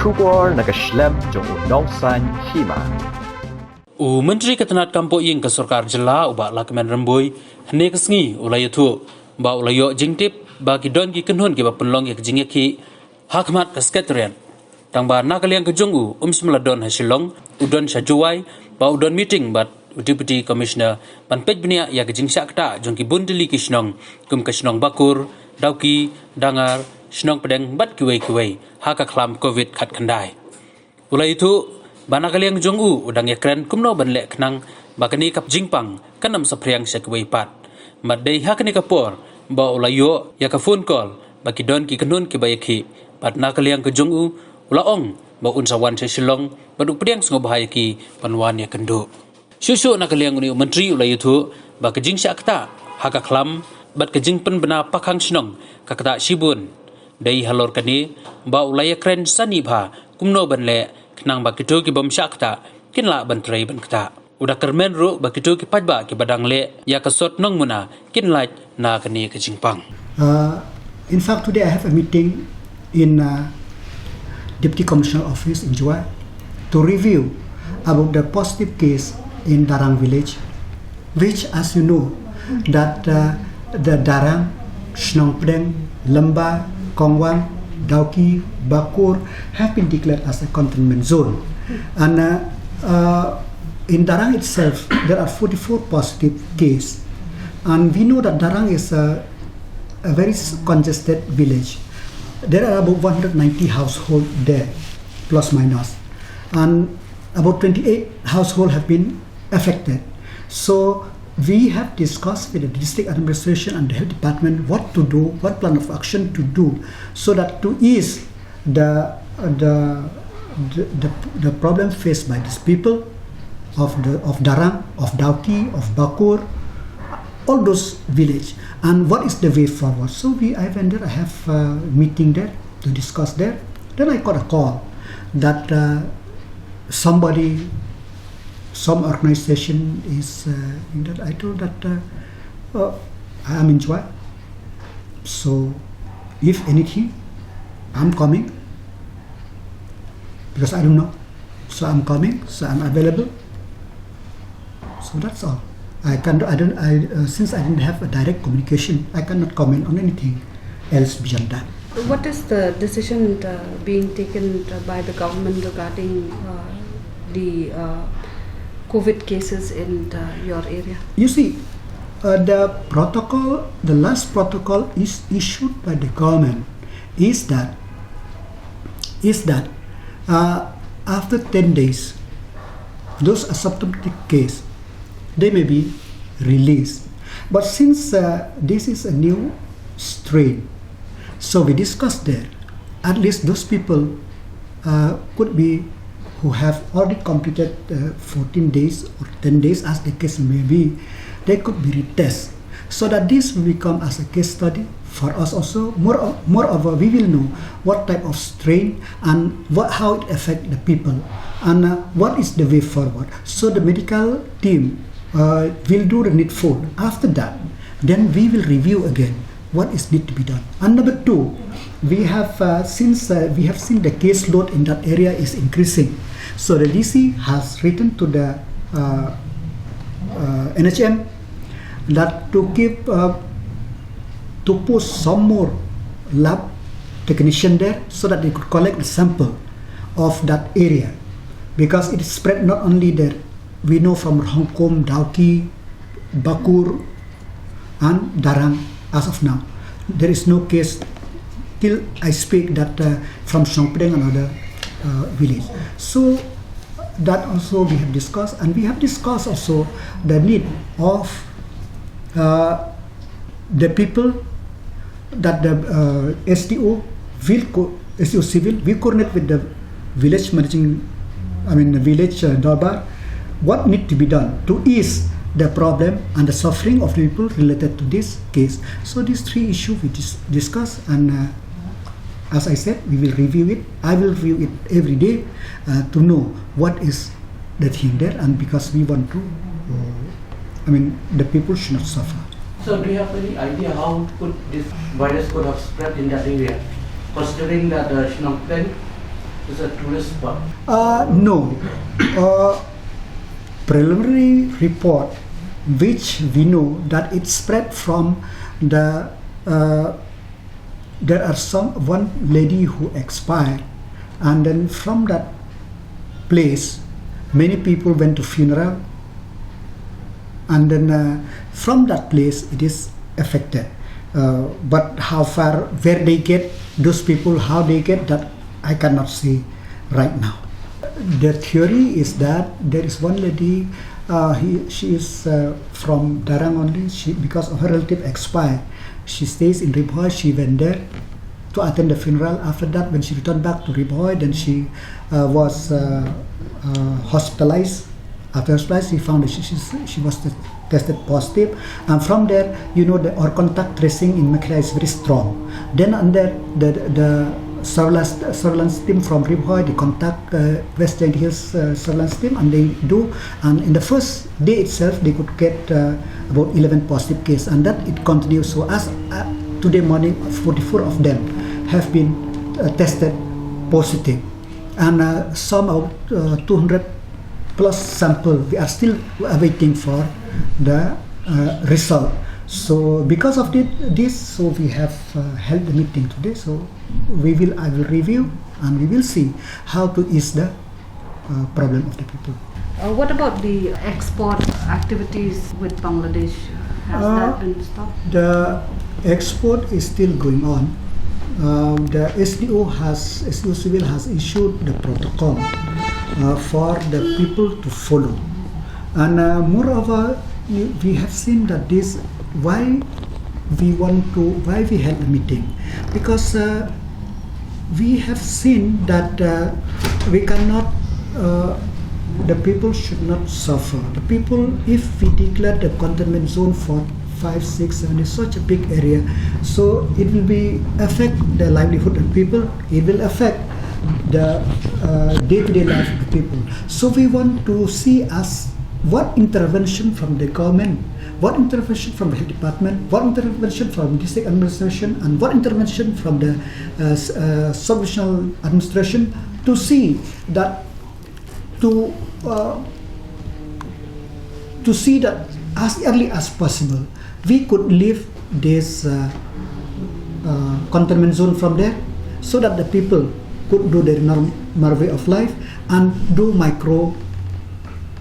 Shubor Nagashlam Jong Nongsan Hima. Menteri Ketenat Kampung Ing ke Sarkar Jela ubak Lakman Rembui hene kesngi ulai tu ba ulayo jingtip bagi don ki kenhun ki ba penlong ki jingya ki hakmat kasketren tang ba nakaliang ke jongu semladon hasilong udon sajuai ba udon meeting bat Deputy Commissioner ban pej benia ya ke jingsa kta jong ki bundeli ki snong kum ke snong bakur dauki dangar snong pedeng bat kiwei haka klam covid khat khandai ulai itu bana kaliang jongu udang yakren kumno banle knang bakani kap jingpang kanam sapriang sekwei pat madai hakani kapor ba ulayo ya ka phone call baki don ki kanun ki bayaki pat na kaliang ke jongu ulaong ba unsawan se silong baduk pediang sngo bahaya ki panwan ya kendo susu na kaliang uni menteri ulayo tu ba ke jingsa akta haka klam bat ke jingpen bena pakhang snong kakata sibun dai halor kani ba ulaya kren sani bha kumno banle nang bakito ki bom syakta kinla bantrai ban kata udah kermen ru bakito ki pajba ki badang le ya kasot nong muna kinla na kani ke jingpang. In fact, today I have a meeting in Deputy Commissioner Office in Juai to review about the positive case in Darang village, which, as you know, that the Darang, Snong Pedeng, Lembah, Kongwan, Dauki, Bakur have been declared as a containment zone. And in Darang itself, there are 44 positive cases. And we know that Darang is a very congested village. There are about 190 households there, plus minus. And about 28 households have been affected. So we have discussed with the district administration and the health department what to do, what plan of action to do, so that to ease the problem faced by these people of Darang, of Dauki, of Bakur, all those village, and what is the way forward. So I have a meeting there to discuss there. Then I got a call that some organization is in that. I told that I am in Juai, so if anything, I'm coming because I don't know. So I'm coming. So I'm available. So that's all. Since I didn't have a direct communication, I cannot comment on anything else beyond that. What is the decision being taken by the government regarding the COVID cases in your area? You see, the last protocol is issued by the government is that after 10 days, those asymptomatic cases, they may be released. But since this is a new strain, so we discussed there, at least those people could be who have already completed 14 days or 10 days, as the case may be, they could be retested, so that this will become as a case study for us also. Moreover, we will know what type of strain and how it affects the people, and what is the way forward. So the medical team will do the needful. After that, then we will review again what is need to be done. And number two, we have since we have seen the caseload in that area is increasing, so the DC has written to the NHM that to keep to put some more lab technician there so that they could collect the sample of that area, because it is spread not only there. We know from Hong Kong, Dauki, Bakur, and Darang. As of now, there is no case till I speak that from Snong Pedeng, another village. So that also we have discussed, and we have discussed also the need of the people that the SDO civil will coordinate with the village the village Darbar, what need to be done to ease the problem and the suffering of the people related to this case. So these three issues we discuss, and as I said, we will review it. I will review it every day to know what is the thing there, and because we want to, the people should not suffer. So do you have any idea how could this virus could have spread in that area, considering that Snong Pedeng Is a tourist spot? No. Preliminary report, which we know that it spread from the. There are one lady who expired, and then from that place, many people went to funeral, and then from that place it is affected. But how far, where they get those people, how they get that, I cannot say right now. The theory is that there is one lady, she is from Darang only. Because of her relative expired, she stays in Riboy. She went there to attend the funeral. After that, when she returned back to Riboy, then she was hospitalized. After hospitalized, she found that she was tested positive, and from there, our contact tracing in Makhera is very strong. Then under the surveillance team from Riboy, they contact West Giant Hills surveillance team, and they do. And in the first day itself, they could get about 11 positive cases, and that it continues. So as today morning, 44 of them have been tested positive, and some of 200 plus sample, we are still waiting for the result. So because of this, so we have held the meeting today. So I will review, and we will see how to ease the problem of the people. What about the export activities with Bangladesh? Has that been stopped? The export is still going on. The SDO Civil has issued the protocol for the people to follow, and moreover, we have seen that why we held the meeting, because we have seen that we cannot. The people should not suffer. The people, if we declare the containment zone for 5, 6, 7 is such a big area, so it will affect the livelihood of people. It will affect the day-to-day life of the people. So we want to see what intervention from the government, what intervention from the health department, what intervention from district administration, and what intervention from the sub-regional administration, to see that to see that as early as possible we could leave this containment zone from there, so that the people could do their normal way of life and do micro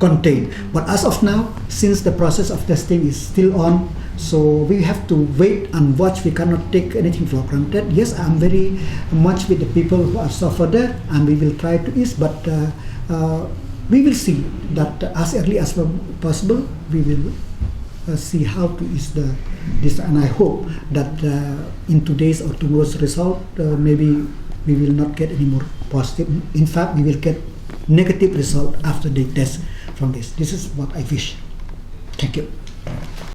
contain. But as of now, since the process of testing is still on, so we have to wait and watch. We cannot take anything for granted. Yes, I'm very much with the people who are suffered there, and we will try to ease, but we will see that as early as possible we will see how to ease this, and I hope that in today's or tomorrow's result, maybe we will not get any more positive. In fact, we will get negative result after they test from this. This is what I wish. Thank you.